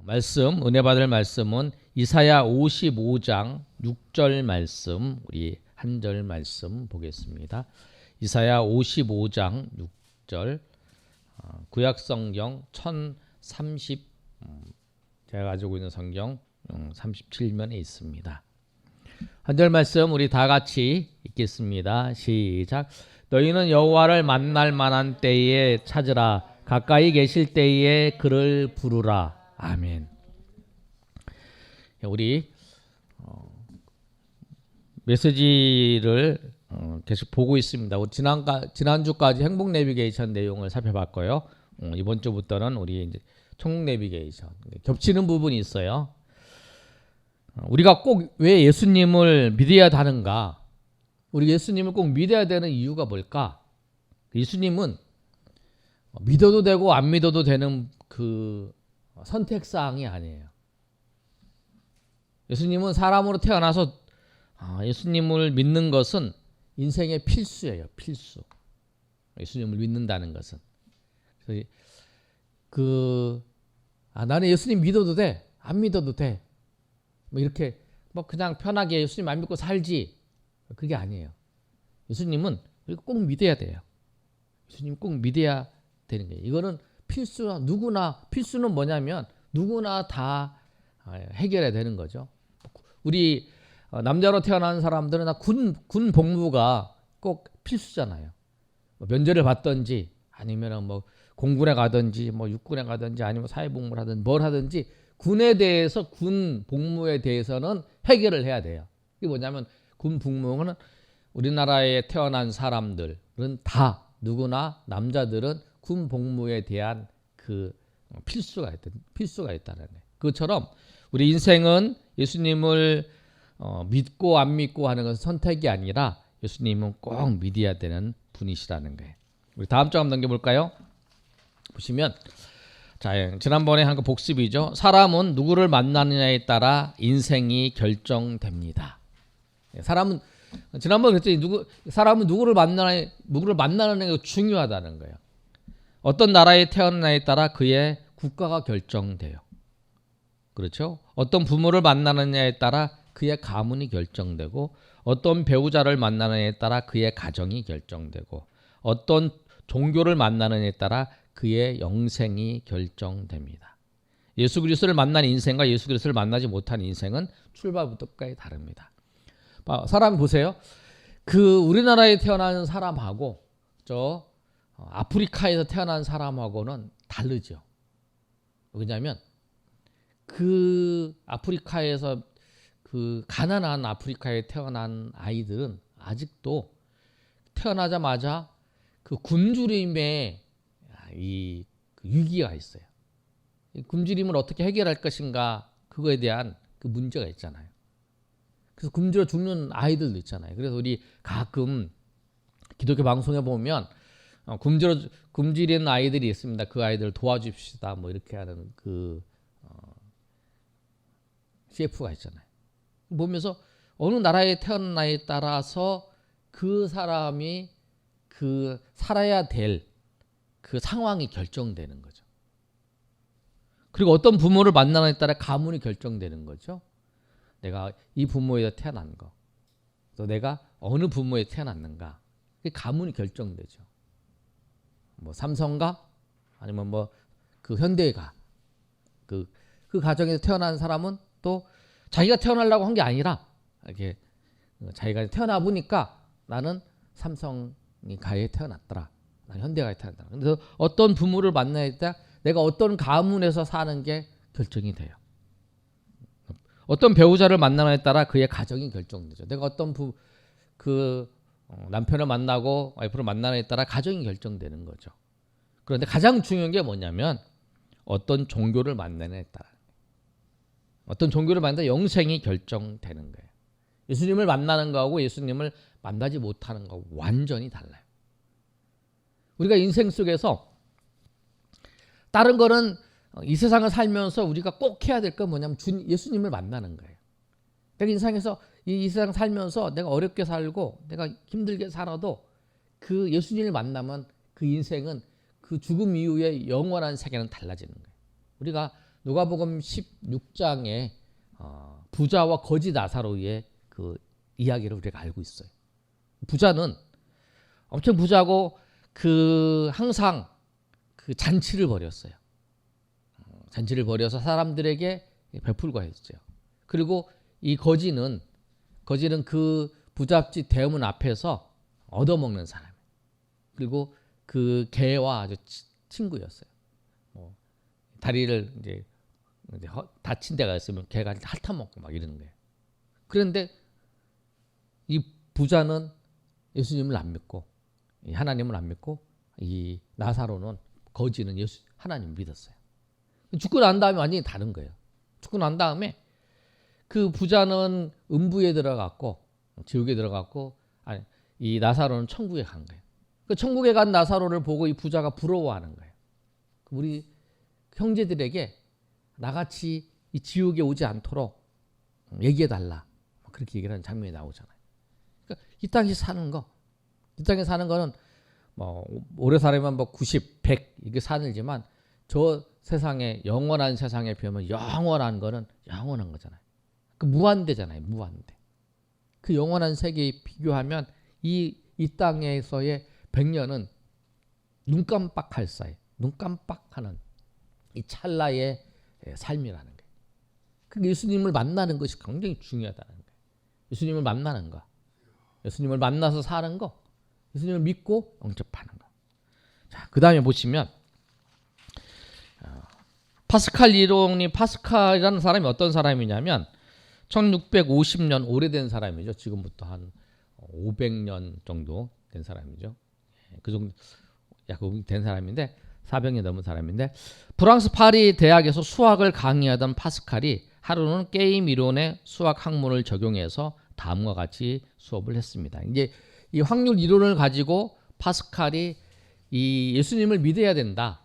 말씀, 은혜 받을 말씀은 이사야 55장 6절 말씀, 우리 한 절 말씀 보겠습니다. 이사야 55장 6절, 구약 성경 1030, 제가 가지고 있는 성경 37면에 있습니다. 한 절 말씀 우리 다 같이 읽겠습니다. 시작. 너희는 여호와를 만날 만한 때에 찾으라. 가까이 계실 때에 그를 부르라. 아멘. 우리 메시지를 계속 보고 있습니다. 지난주까지 행복 내비게이션 내용을 살펴봤고요. 이번 주부터는 우리 이제 천국 내비게이션 겹치는 부분이 있어요. 우리가 꼭 왜 예수님을 믿어야 하는가? 우리 예수님을 꼭 믿어야 되는 이유가 뭘까? 예수님은 믿어도 되고 안 믿어도 되는 그 선택사항이 아니에요. 예수님은 사람으로 태어나서 예수님을 믿는 것은 인생의 필수예요. 필수. 예수님을 믿는다는 것은. 나는 예수님 믿어도 돼. 안 믿어도 돼. 뭐 이렇게 그냥 편하게 예수님 안 믿고 살지. 그게 아니에요. 예수님은 우리가 꼭 믿어야 돼요. 예수님 꼭 믿어야 되는 거예요. 이거는 필수나 누구나, 필수는 뭐냐면 누구나 다 해결해야 되는 거죠. 우리 남자로 태어난 사람들은 군 복무가 꼭 필수잖아요. 면제를 받든지 아니면 뭐 공군에 가든지 뭐 육군에 가든지 아니면 사회복무를 하든지 뭘 하든지 군에 대해서 군 복무에 대해서는 해결을 해야 돼요. 이게 뭐냐면 군 복무는 우리나라에 태어난 사람들은 다 누구나 남자들은 군 복무에 대한 그 필수가 있다는 거예요. 그것처럼 우리 인생은 예수님을 믿고 안 믿고 하는 것은 선택이 아니라 예수님은 꼭 믿어야 되는 분이시라는 거예요. 우리 다음 장 한번 넘겨볼까요? 보시면 자, 지난번에 한 거 복습이죠. 사람은 누구를 만나느냐에 따라 인생이 결정됩니다. 사람은 지난번에 그랬더니 사람은 누구를 만나는 게 중요하다는 거예요. 어떤 나라에 태어나냐에 따라 그의 국가가 결정돼요. 그렇죠? 어떤 부모를 만나느냐에 따라 그의 가문이 결정되고 어떤 배우자를 만나느냐에 따라 그의 가정이 결정되고 어떤 종교를 만나느냐에 따라 그의 영생이 결정됩니다. 예수 그리스도를 만난 인생과 예수 그리스도를 만나지 못한 인생은 출발부터 끝까지 다릅니다. 사람 보세요. 우리나라에 태어난 사람하고 아프리카에서 태어난 사람하고는 다르죠. 왜냐하면 아프리카에서 가난한 아프리카에 태어난 아이들은 아직도 태어나자마자 굶주림의 위기가 있어요. 굶주림을 어떻게 해결할 것인가 그거에 대한 문제가 있잖아요. 그래서 굶주려 죽는 아이들도 있잖아요. 그래서 우리 가끔 기독교 방송에 보면 굶주리는 아이들이 있습니다. 그 아이들 도와줍시다 뭐 이렇게 하는 CF가 있잖아요. 보면서 어느 나라에 태어나에 따라서 그 사람이 살아야 될 그 상황이 결정되는 거죠. 그리고 어떤 부모를 만나느냐에 따라 가문이 결정되는 거죠. 내가 이 부모에서 태어난 거, 또 내가 어느 부모에 태어났는가, 그 가문이 결정되죠. 뭐 삼성가, 아니면 뭐 현대가, 그 가정에서 태어난 사람은 또 자기가 태어나려고 한 게 아니라 이렇게 자기가 태어나 보니까 나는 삼성가에 태어났더라, 나는 현대가에 태어났더라. 그래서 어떤 부모를 만나야 때 내가 어떤 가문에서 사는 게 결정이 돼요. 어떤 배우자를 만나냐에 따라 그의 가정이 결정되죠. 내가 어떤 남편을 만나고 와이프를 만나냐에 따라 가정이 결정되는 거죠. 그런데 가장 중요한 게 뭐냐면 어떤 종교를 만나냐에 따라, 어떤 종교를 만나야 영생이 결정되는 거예요. 예수님을 만나는 거하고 예수님을 만나지 못하는 거하고 완전히 달라요. 우리가 인생 속에서 다른 거는 이 세상을 살면서 우리가 꼭 해야 될 건 뭐냐면 예수님을 만나는 거예요. 내가 인생에서 이 세상 살면서 내가 어렵게 살고 내가 힘들게 살아도 그 예수님을 만나면 그 인생은 그 죽음 이후에 영원한 세계는 달라지는 거예요. 우리가 누가복음 16장에 부자와 거지 나사로의 그 이야기를 우리가 알고 있어요. 부자는 엄청 부자고 그 항상 그 잔치를 벌였어요. 잔치를 벌여서 사람들에게 베풀고 했죠. 그리고 이 거지는 그 부잣집 대문 앞에서 얻어먹는 사람. 그리고 그 개와 아주 친구였어요. 다리를 이제 다친 데가 있으면 개가 핥아먹고 막 이러는 거예요. 그런데 이 부자는 예수님을 안 믿고 하나님을 안 믿고 이 나사로는 거지는 하나님을 믿었어요. 죽고 난 다음에 완전히 다른 거예요. 죽고 난 다음에 그 부자는 음부에 들어갔고 지옥에 들어갔고 이 나사로는 천국에 간 거예요. 그 천국에 간 나사로를 보고 이 부자가 부러워하는 거예요. 우리 형제들에게 나같이 이 지옥에 오지 않도록 얘기해달라. 그렇게 얘기를 하는 장면이 나오잖아요. 그러니까 이 땅에 사는 거는 뭐 오래 살면 뭐 90, 100 이게 사늘지만 저 세상에 영원한 세상에 비하면 영원한 거는 영원한 거잖아요. 그 무한대잖아요. 무한대. 그 영원한 세계에 비교하면 이 땅에서의 100년은 눈 깜빡할 사이, 눈 깜빡하는 이 찰나의 삶이라는 거예요. 그 예수님을 만나는 것이 굉장히 중요하다는 거예요. 예수님을 만나는 거, 예수님을 만나서 사는 거, 예수님을 믿고 영접하는 거. 자, 그 다음에 보시면 파스칼 이론이 파스칼이라는 사람이 어떤 사람이냐면 1650년 오래된 사람이죠. 지금부터 한 500년 정도 된 사람이죠. 그 정도 약간 된 사람인데 400년 넘은 사람인데 프랑스 파리 대학에서 수학을 강의하던 파스칼이 하루는 게임 이론의 수학 학문을 적용해서 다음과 같이 수업을 했습니다. 이제 이 확률 이론을 가지고 파스칼이 이 예수님을 믿어야 된다.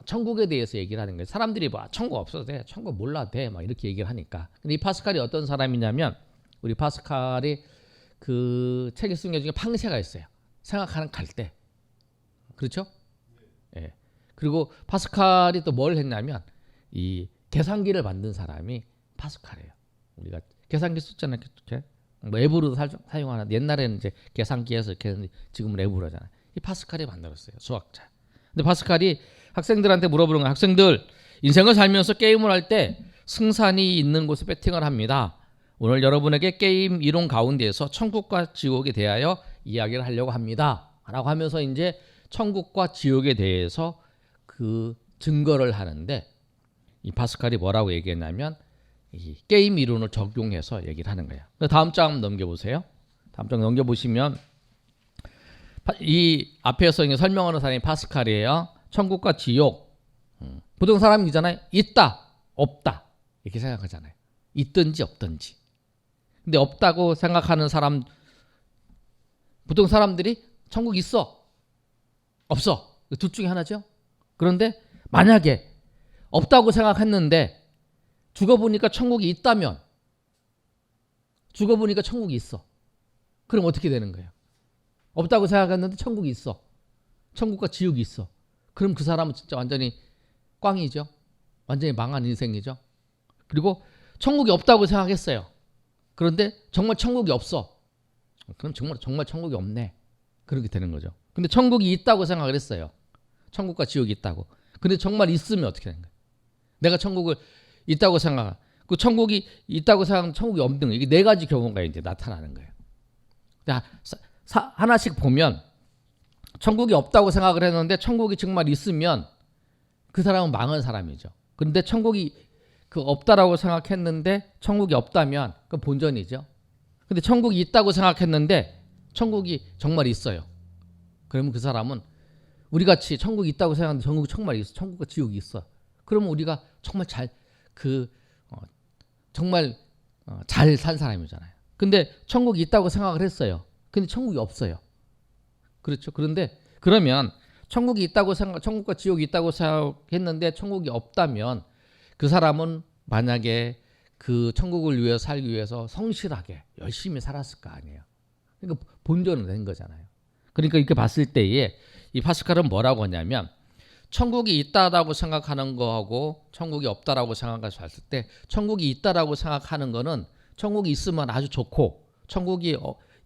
천국에 대해서 얘기를 하는 거예요. 사람들이 뭐 천국 없어도 돼, 천국 몰라도 돼, 막 이렇게 얘기를 하니까. 근데 이 파스칼이 어떤 사람이냐면 우리 파스칼이 그 책에 쓴 게 중에 팡세가 있어요. 생각하는 갈대. 그렇죠? 예. 그리고 파스칼이 또 뭘 했냐면 이 계산기를 만든 사람이 파스칼이에요. 우리가 계산기 썼잖아요. 뭐 앱으로도 사용하는 옛날에는 이제 계산기에서 이렇게 했는데 지금은 앱으로 하잖아요. 이 파스칼이 만들었어요. 수학자. 근데 파스칼이 학생들한테 물어보는 거야. 학생들, 인생을 살면서 게임을 할 때 승산이 있는 곳에 배팅을 합니다. 오늘 여러분에게 게임 이론 가운데에서 천국과 지옥에 대하여 이야기를 하려고 합니다. 라고 하면서 이제 천국과 지옥에 대해서 그 증거를 하는데 이 파스칼이 뭐라고 얘기했냐면 이 게임 이론을 적용해서 얘기를 하는 거예요. 다음 장 넘겨보세요. 다음 장 넘겨보시면 이 앞에서 설명하는 사람이 파스칼이에요. 천국과 지옥. 보통 사람이잖아요. 있다, 없다 이렇게 생각하잖아요. 있든지 없든지. 근데 없다고 생각하는 사람, 보통 사람들이 천국 있어, 없어, 둘 중에 하나죠. 그런데 만약에 없다고 생각했는데 죽어보니까 천국이 있다면, 죽어보니까 천국이 있어. 그럼 어떻게 되는 거예요? 없다고 생각했는데 천국이 있어. 천국과 지옥이 있어. 그럼 그 사람은 진짜 완전히 꽝이죠. 완전히 망한 인생이죠. 그리고 천국이 없다고 생각했어요. 그런데 정말 천국이 없어. 그럼 정말 천국이 없네. 그렇게 되는 거죠. 근데 천국이 있다고 생각을 했어요. 천국과 지옥이 있다고. 근데 정말 있으면 어떻게 되는 거예요? 내가 천국을 있다고 생각, 그 천국이 있다고 생각하면 천국이 없는 거예요. 이게 네 가지 경우가 이제 나타나는 거예요. 하나씩 보면 천국이 없다고 생각을 했는데 천국이 정말 있으면 그 사람은 망한 사람이죠. 그런데 천국이 그 없다라고 생각했는데 천국이 없다면 그 본전이죠. 근데 천국이 있다고 생각했는데 천국이 정말 있어요. 그러면 그 사람은 우리 같이 천국이 있다고 생각하는데 천국이 정말 있어. 천국과 지옥이 있어. 그러면 우리가 정말 잘 산 사람이잖아요. 근데 천국이 있다고 생각을 했어요. 근데 천국이 없어요. 그렇죠. 그런데 그러면 천국이 있다고 천국과 지옥이 있다고 생각했는데 천국이 없다면 그 사람은 만약에 그 천국을 위해서 살기 위해서 성실하게 열심히 살았을 거 아니에요. 그러니까 본전은 된 거잖아요. 그러니까 이렇게 봤을 때에 이 파스칼은 뭐라고 하냐면 천국이 있다라고 생각하는 거하고 천국이 없다라고 생각해서 봤을 때 천국이 있다라고 생각하는 거는 천국이 있으면 아주 좋고 천국이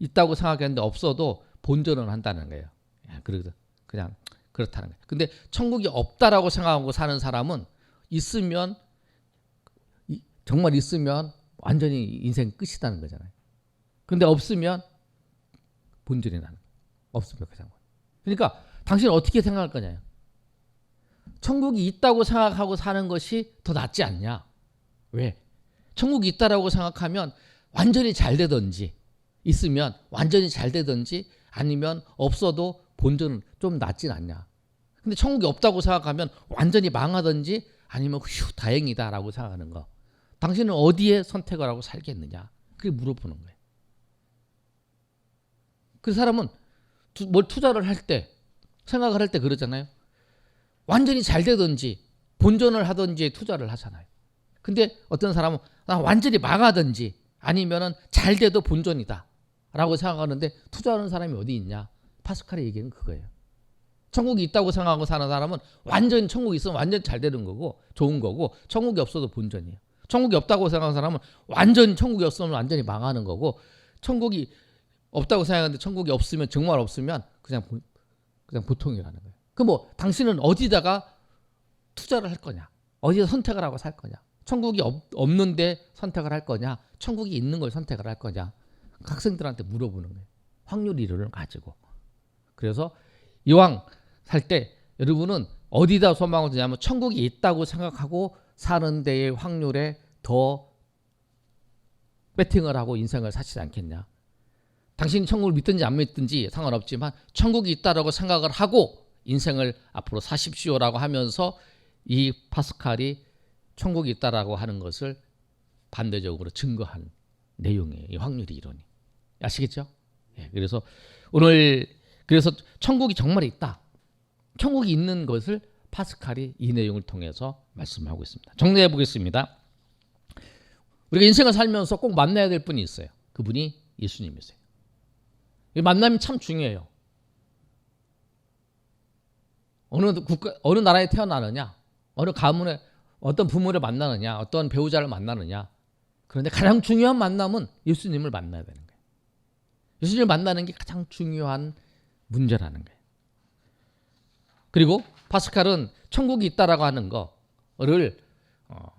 있다고 생각했는데 없어도 본전은 한다는 거예요. 그냥 그렇다는 거예요. 근데 천국이 없다라고 생각하고 사는 사람은 있으면 정말 있으면 완전히 인생 끝이라는 거잖아요. 근데 없으면 본전이 나는 거예요. 없으면 그냥. 그러니까 당신은 어떻게 생각할 거냐요. 천국이 있다고 생각하고 사는 것이 더 낫지 않냐. 왜? 천국이 있다라고 생각하면 완전히 잘 되든지 있으면 완전히 잘 되든지 아니면 없어도 본전은 좀 낫진 않냐. 근데 천국이 없다고 생각하면 완전히 망하든지 아니면 휴 다행이다라고 생각하는 거. 당신은 어디에 선택을 하고 살겠느냐. 그게 물어보는 거예요. 그 사람은 뭘 투자를 할 때 생각을 할 때 그러잖아요. 완전히 잘 되든지 본전을 하든지 투자를 하잖아요. 근데 어떤 사람은 완전히 망하든지 아니면은 잘 돼도 본전이다 라고 생각하는데 투자하는 사람이 어디 있냐. 파스칼의 얘기는 그거예요. 천국이 있다고 생각하고 사는 사람은 완전히 천국이 있으면 완전히 잘 되는 거고 좋은 거고 천국이 없어도 본전이에요. 천국이 없다고 생각하는 사람은 완전히 천국이 없으면 완전히 망하는 거고 천국이 없다고 생각하는데 천국이 없으면 정말 없으면 그냥 보통이라는 거예요. 그 뭐 당신은 어디다가 투자를 할 거냐? 어디서 선택을 하고 살 거냐? 천국이 없는데 선택을 할 거냐? 천국이 있는 걸 선택을 할 거냐? 학생들한테 물어보는 거예요. 확률 이론을 가지고. 그래서 이왕 살 때 여러분은 어디다 소망을 두냐면 천국이 있다고 생각하고 사는 데의 확률에 더 배팅을 하고 인생을 사시지 않겠냐. 당신이 천국을 믿든지 안 믿든지 상관없지만 천국이 있다라고 생각을 하고 인생을 앞으로 사십시오라고 하면서 이 파스칼이 천국이 있다라고 하는 것을 반대적으로 증거한 내용이에요. 이 확률 이론이. 아시겠죠? 예, 그래서 천국이 정말 있다. 천국이 있는 것을 파스칼이 이 내용을 통해서 말씀하고 있습니다. 정리해 보겠습니다. 우리가 인생을 살면서 꼭 만나야 될 분이 있어요. 그분이 예수님이세요. 이 만남이 참 중요해요. 어느 나라에 태어나느냐, 어느 가문에 어떤 부모를 만나느냐, 어떤 배우자를 만나느냐. 그런데 가장 중요한 만남은 예수님을 만나야 되는 거예요. 예수님을 만나는 게 가장 중요한 문제라는 거예요. 그리고 파스칼은 천국이 있다라고 하는 거를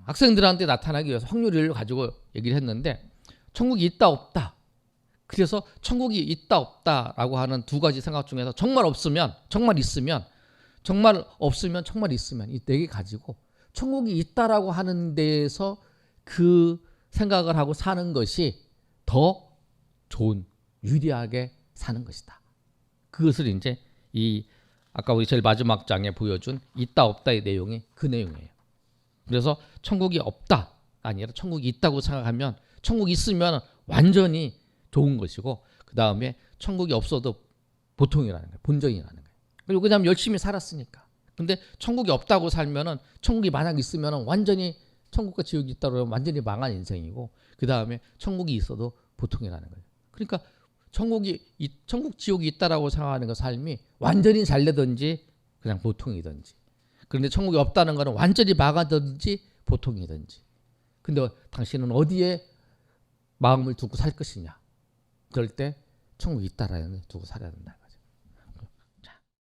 학생들한테 나타나기 위해서 확률을 가지고 얘기를 했는데 천국이 있다 없다. 그래서 천국이 있다 없다라고 하는 두 가지 생각 중에서 정말 없으면 정말 있으면 정말 없으면 정말 있으면 이 네 개 가지고 천국이 있다라고 하는 데에서 그 생각을 하고 사는 것이 더 좋은 유리하게 사는 것이다. 그것을 이제 이 아까 우리 제일 마지막 장에 보여준 있다 없다의 내용이 그 내용이에요. 그래서 천국이 없다가 아니라 천국이 있다고 생각하면 천국이 있으면 완전히 좋은 것이고 그 다음에 천국이 없어도 보통이라는 거예요. 본전이라는 거예요. 그리고 그냥 열심히 살았으니까. 근데 천국이 없다고 살면은 천국이 만약 있으면은 완전히 천국과 지옥이 있다고 하면 완전히 망한 인생이고 그 다음에 천국이 있어도 보통이라는 거예요. 그러니까 천국 지옥이 있다라고 생각하는 그 삶이 완전히 잘 되든지 그냥 보통이든지. 그런데 천국이 없다는 거는 완전히 망하든지 보통이든지. 근데 당신은 어디에 마음을 두고 살 것이냐? 그럴 때 천국이 있다라는 데 두고 살아야 된다.